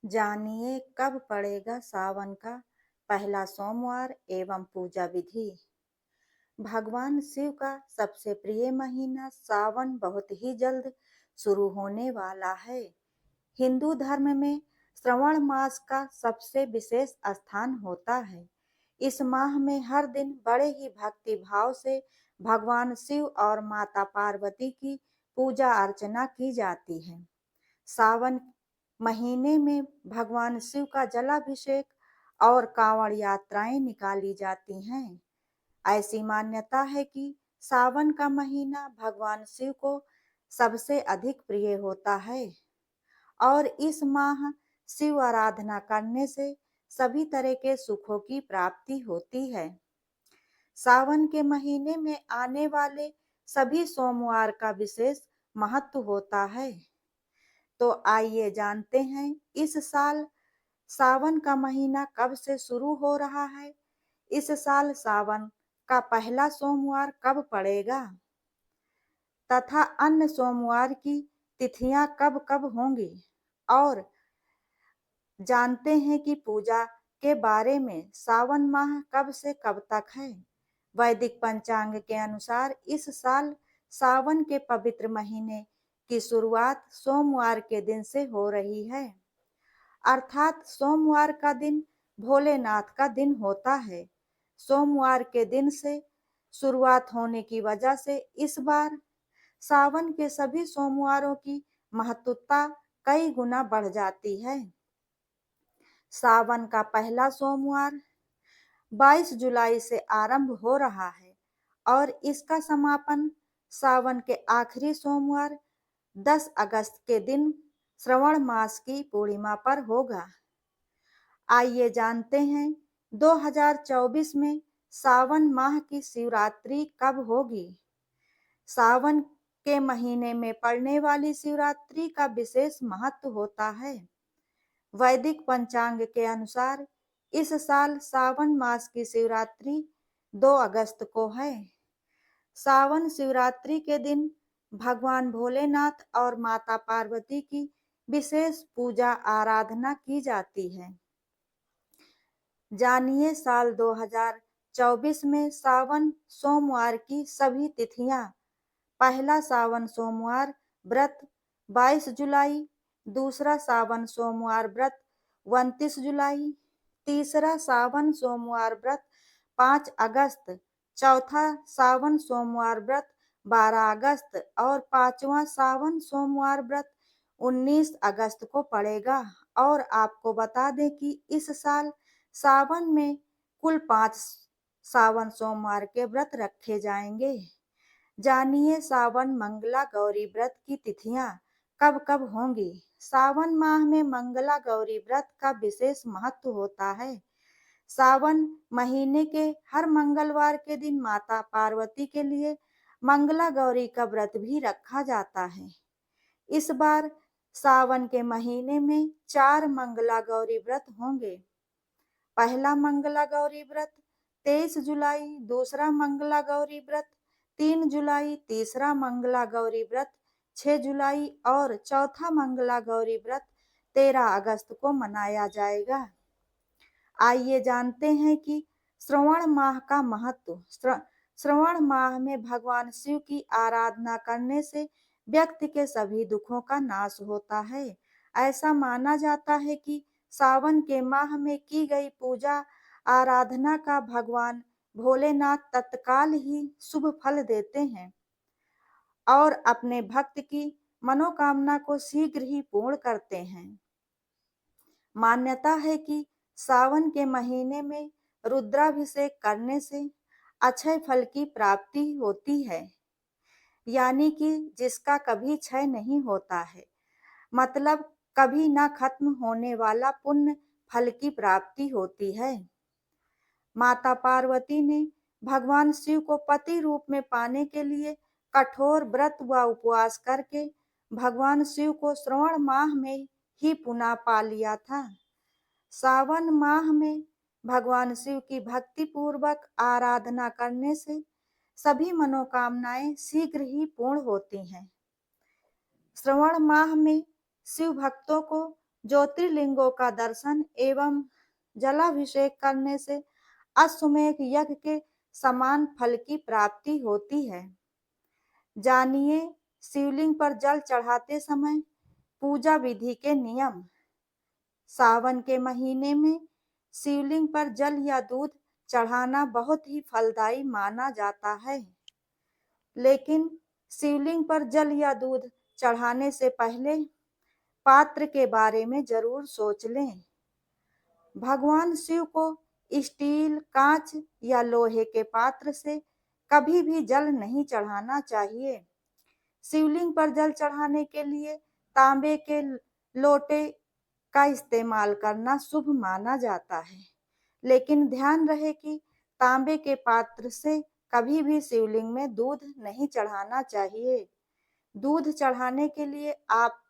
जानिए कब पड़ेगा सावन का पहला सोमवार एवं पूजा विधि। भगवान शिव का सबसे प्रिय महीना सावन बहुत ही जल्द शुरू होने वाला है। हिंदू धर्म में श्रवण मास का सबसे विशेष स्थान होता है। इस माह में हर दिन बड़े ही भक्ति भाव से भगवान शिव और माता पार्वती की पूजा अर्चना की जाती है। सावन महीने में भगवान शिव का जलाभिषेक और कांवड़ यात्राएं निकाली जाती हैं। ऐसी मान्यता है कि सावन का महीना भगवान शिव को सबसे अधिक प्रिय होता है और इस माह शिव आराधना करने से सभी तरह के सुखों की प्राप्ति होती है। सावन के महीने में आने वाले सभी सोमवार का विशेष महत्व होता है। तो आइए जानते हैं इस साल सावन का महीना कब से शुरू हो रहा है। इस साल सावन का पहला सोमवार कब पड़ेगा तथा अन्य सोमवार की तिथियां कब कब होंगी और जानते हैं कि पूजा के बारे में। सावन माह कब से कब तक है। वैदिक पंचांग के अनुसार इस साल सावन के पवित्र महीने की शुरुआत सोमवार के दिन से हो रही है, अर्थात सोमवार का दिन भोलेनाथ का दिन होता है। सोमवार के दिन से शुरुआत होने की वजह से इस बार सावन के सभी सोमवारों की महत्वता कई गुना बढ़ जाती है। सावन का पहला सोमवार 22 जुलाई से आरंभ हो रहा है और इसका समापन सावन के आखिरी सोमवार 10 अगस्त के दिन श्रवण मास की पूर्णिमा पर होगा। आइए जानते हैं 2024 में सावन माह की शिवरात्रि कब होगी। सावन के महीने में पड़ने वाली शिवरात्रि का विशेष महत्व होता है। वैदिक पंचांग के अनुसार इस साल सावन मास की शिवरात्रि 2 अगस्त को है। सावन शिवरात्रि के दिन भगवान भोलेनाथ और माता पार्वती की विशेष पूजा आराधना की जाती है। जानिए साल 2024 में सावन सोमवार की सभी तिथियां। पहला सावन सोमवार व्रत 22 जुलाई, दूसरा सावन सोमवार व्रत 29 जुलाई, तीसरा सावन सोमवार व्रत 5 अगस्त, चौथा सावन सोमवार व्रत 12 अगस्त और पांचवा सावन सोमवार व्रत 19 अगस्त को पड़ेगा। और आपको बता दें कि इस साल सावन में कुल 5 सावन सोमवार के व्रत रखे जाएंगे। जानिए सावन मंगला गौरी व्रत की तिथियां कब कब होंगी। सावन माह में मंगला गौरी व्रत का विशेष महत्व होता है। सावन महीने के हर मंगलवार के दिन माता पार्वती के लिए मंगला गौरी का व्रत भी रखा जाता है। इस बार सावन के महीने में 4 मंगला गौरी व्रत होंगे। पहला मंगला गौरी व्रत 23 जुलाई, दूसरा मंगला गौरी व्रत 3 जुलाई, तीसरा मंगला गौरी व्रत 6 जुलाई और चौथा मंगला गौरी व्रत 13 अगस्त को मनाया जाएगा। आइए जानते हैं कि श्रवण माह का महत्व। श्रवण माह में भगवान शिव की आराधना करने से व्यक्ति के सभी दुखों का नाश होता है। ऐसा माना जाता है कि सावन के माह में की गई पूजा आराधना का भगवान भोलेनाथ तत्काल ही शुभ फल देते हैं और अपने भक्त की मनोकामना को शीघ्र ही पूर्ण करते हैं। मान्यता है कि सावन के महीने में रुद्राभिषेक करने से अक्षय फल की प्राप्ति होती है, यानी कि जिसका कभी क्षय नहीं होता है, मतलब कभी ना खत्म होने वाला पुण्य फल की प्राप्ति होती है। माता पार्वती ने भगवान शिव को पति रूप में पाने के लिए कठोर व्रत व उपवास करके भगवान शिव को श्रवण माह में ही पुनः पा लिया था। सावन माह में भगवान शिव की भक्ति पूर्वक आराधना करने से सभी मनोकामनाएं शीघ्र ही पूर्ण होती हैं। श्रवण माह में शिव भक्तों को ज्योतिर्लिंगों का दर्शन एवं जलाभिषेक करने से अश्वमेध यज्ञ के समान फल की प्राप्ति होती है। जानिए शिवलिंग पर जल चढ़ाते समय पूजा विधि के नियम। सावन के महीने में शिवलिंग पर जल या दूध चढ़ाना बहुत ही फलदायी माना जाता है, लेकिन शिवलिंग पर जल या दूध चढ़ाने से पहले पात्र के बारे में जरूर सोच लें। भगवान शिव को स्टील, कांच या लोहे के पात्र से कभी भी जल नहीं चढ़ाना चाहिए। शिवलिंग पर जल चढ़ाने के लिए तांबे के लोटे का इस्तेमाल करना शुभ माना जाता है, लेकिन ध्यान रहे कि तांबे के पात्र से कभी भी शिवलिंग में दूध नहीं चढ़ाना चाहिए। दूध चढ़ाने के लिए आप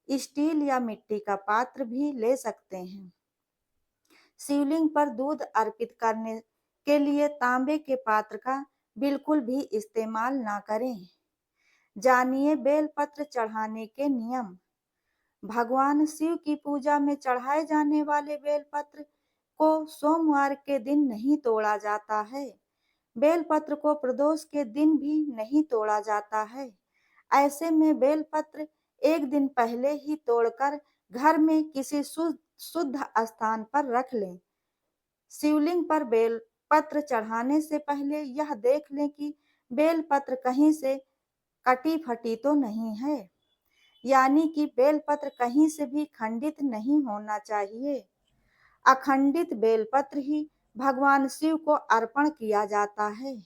स्टील या मिट्टी का पात्र भी ले सकते हैं। शिवलिंग पर दूध अर्पित करने के लिए तांबे के पात्र का बिल्कुल भी इस्तेमाल ना करें। जानिए बेलपत्र चढ़ाने के नियम। भगवान शिव की पूजा में चढ़ाए जाने वाले बेलपत्र को सोमवार के दिन नहीं तोड़ा जाता है। बेलपत्र को प्रदोष के दिन भी नहीं तोड़ा जाता है। ऐसे में बेलपत्र एक दिन पहले ही तोड़कर घर में किसी शुद्ध स्थान पर रख लें। शिवलिंग पर बेलपत्र चढ़ाने से पहले यह देख लें कि बेलपत्र कहीं से कटी फटी तो नहीं है, यानी कि बेलपत्र कहीं से भी खंडित नहीं होना चाहिए। अखंडित बेलपत्र ही भगवान शिव को अर्पण किया जाता है।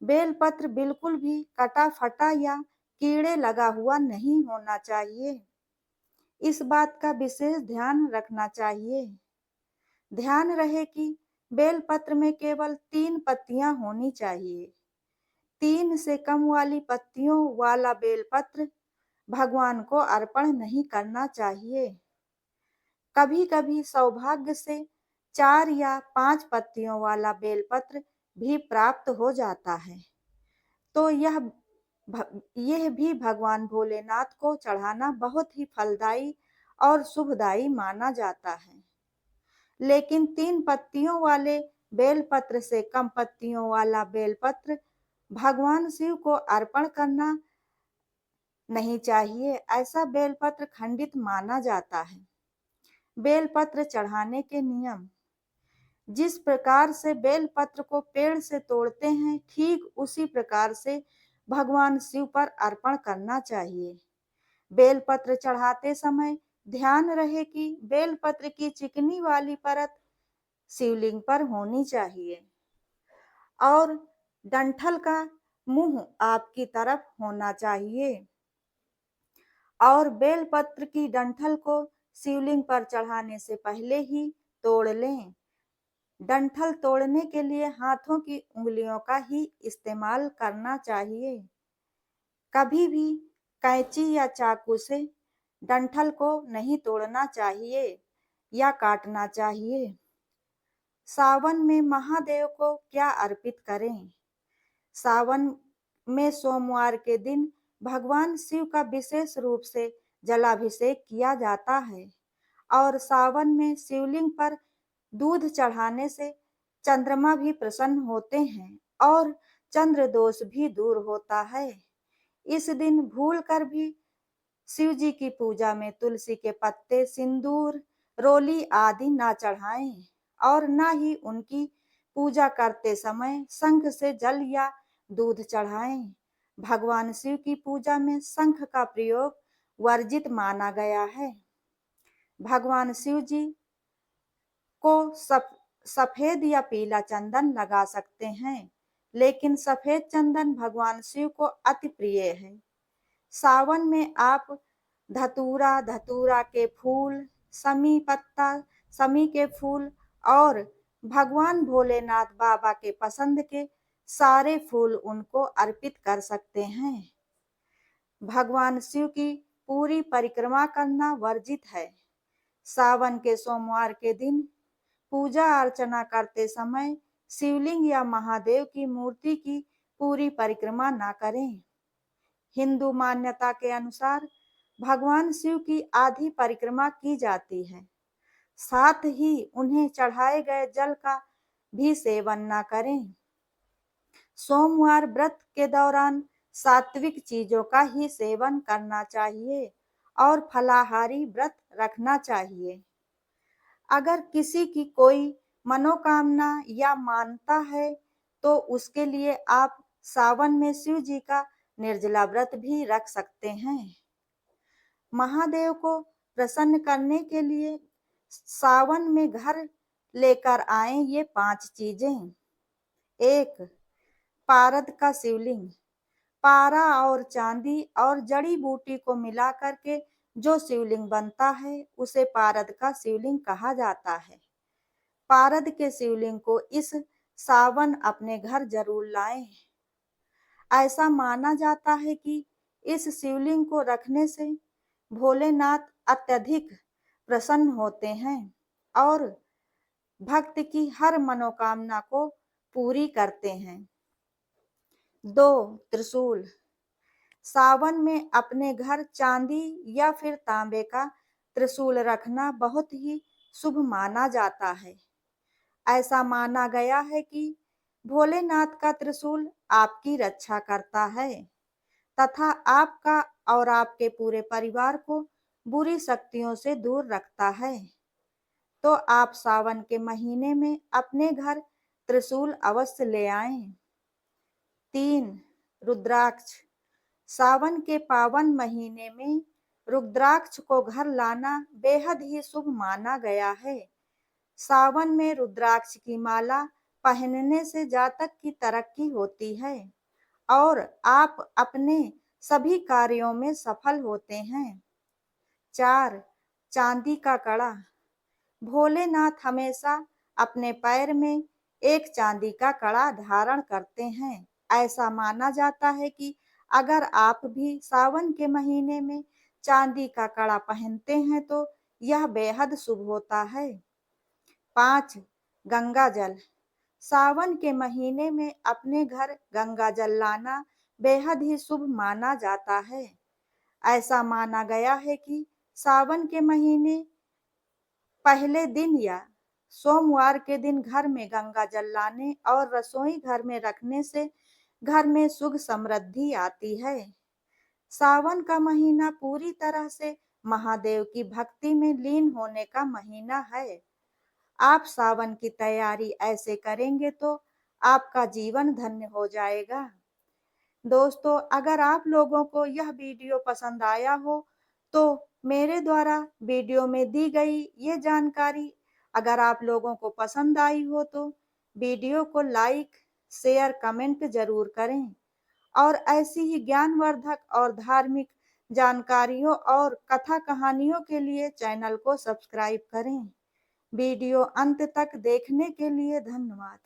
बेलपत्र बिल्कुल भी कटा फटा या कीड़े लगा हुआ नहीं होना चाहिए। इस बात का विशेष ध्यान रखना चाहिए। ध्यान रहे कि बेलपत्र में केवल 3 पत्तियां होनी चाहिए। 3 से कम वाली पत्तियों वाला बेलपत्र भगवान को अर्पण नहीं करना चाहिए। कभी-कभी सौभाग्य से 4 या 5 पत्तियों वाला बेलपत्र भी प्राप्त हो जाता है, तो यह भी भगवान भोलेनाथ को चढ़ाना बहुत ही फलदायी और शुभदायी माना जाता है। लेकिन 3 पत्तियों वाले बेलपत्र से कम पत्तियों वाला बेलपत्र भगवान शिव को अर्पण करना नहीं चाहिए। ऐसा बेलपत्र खंडित माना जाता है। बेलपत्र चढ़ाने के नियम। जिस प्रकार से बेलपत्र को पेड़ से तोड़ते हैं, ठीक उसी प्रकार से भगवान शिव पर अर्पण करना चाहिए। बेलपत्र चढ़ाते समय ध्यान रहे कि बेलपत्र की चिकनी वाली परत शिवलिंग पर होनी चाहिए और डंठल का मुंह आपकी तरफ होना चाहिए और बेलपत्र की डंठल को शिवलिंग पर चढ़ाने से पहले ही तोड़ लें। डंठल तोड़ने के लिए हाथों की उंगलियों का ही इस्तेमाल करना चाहिए। कभी भी कैंची या चाकू से डंठल को नहीं तोड़ना चाहिए या काटना चाहिए। सावन में महादेव को क्या अर्पित करें? सावन में सोमवार के दिन भगवान शिव का विशेष रूप से जलाभिषेक किया जाता है और सावन में शिवलिंग पर दूध चढ़ाने से चंद्रमा भी प्रसन्न होते हैं और चंद्र दोष भी दूर होता है। इस दिन भूल कर भी शिव जी की पूजा में तुलसी के पत्ते, सिंदूर, रोली आदि ना चढ़ाएं और ना ही उनकी पूजा करते समय शंख से जल या दूध चढ़ाएं। भगवान शिव की पूजा में शंख का प्रयोग वर्जित माना गया है। भगवान शिव जी को सफेद या पीला चंदन लगा सकते हैं, लेकिन सफेद चंदन भगवान शिव को अति प्रिय है। सावन में आप धतूरा के फूल, समी पत्ता, समी के फूल और भगवान भोलेनाथ बाबा के पसंद के सारे फूल उनको अर्पित कर सकते हैं। भगवान शिव की पूरी परिक्रमा करना वर्जित है। सावन के सोमवार के दिन पूजा अर्चना करते समय शिवलिंग या महादेव की मूर्ति की पूरी परिक्रमा ना करें। हिंदू मान्यता के अनुसार भगवान शिव की आधी परिक्रमा की जाती है। साथ ही उन्हें चढ़ाए गए जल का भी सेवन न करें। सोमवार व्रत के दौरान सात्विक चीजों का ही सेवन करना चाहिए और फलाहारी व्रत रखना चाहिए। अगर किसी की कोई मनोकामना या मानता है तो उसके लिए आप सावन में शिव जी का निर्जला व्रत भी रख सकते हैं। महादेव को प्रसन्न करने के लिए सावन में घर लेकर आए ये 5 चीजें। 1. पारद का शिवलिंग। पारा और चांदी और जड़ी बूटी को मिला करके जो शिवलिंग बनता है उसे पारद का शिवलिंग कहा जाता है। पारद के शिवलिंग को इस सावन अपने घर जरूर लाएं। ऐसा माना जाता है कि इस शिवलिंग को रखने से भोलेनाथ अत्यधिक प्रसन्न होते हैं और भक्त की हर मनोकामना को पूरी करते हैं। 2. त्रिशूल। सावन में अपने घर चांदी या फिर तांबे का त्रिशूल रखना बहुत ही शुभ माना जाता है। ऐसा माना गया है कि भोलेनाथ का त्रिशूल आपकी रक्षा करता है तथा आपका और आपके पूरे परिवार को बुरी शक्तियों से दूर रखता है। तो आप सावन के महीने में अपने घर त्रिशूल अवश्य ले आएं। 3. रुद्राक्ष। सावन के पावन महीने में रुद्राक्ष को घर लाना बेहद ही शुभ माना गया है। सावन में रुद्राक्ष की माला पहनने से जातक की तरक्की होती है और आप अपने सभी कार्यों में सफल होते हैं। 4. चांदी का कड़ा। भोलेनाथ हमेशा अपने पैर में एक चांदी का कड़ा धारण करते हैं। ऐसा माना जाता है कि अगर आप भी सावन के महीने में चांदी का कड़ा पहनते हैं तो यह बेहद शुभ होता है। 5. गंगा जल। सावन के महीने में अपने घर गंगा जल लाना बेहद ही शुभ माना जाता है। ऐसा माना गया है कि सावन के महीने पहले दिन या सोमवार के दिन घर में गंगा जल लाने और रसोई घर में रखने से घर में सुख समृद्धि आती है। सावन का महीना पूरी तरह से महादेव की भक्ति में लीन होने का महीना है। आप सावन की तैयारी ऐसे करेंगे तो आपका जीवन धन्य हो जाएगा। दोस्तों, अगर आप लोगों को यह वीडियो पसंद आया हो तो मेरे द्वारा वीडियो में दी गई ये जानकारी अगर आप लोगों को पसंद आई हो तो वीडियो को लाइक, शेयर, कमेंट जरूर करें और ऐसी ही ज्ञानवर्धक और धार्मिक जानकारियों और कथा कहानियों के लिए चैनल को सब्सक्राइब करें। वीडियो अंत तक देखने के लिए धन्यवाद।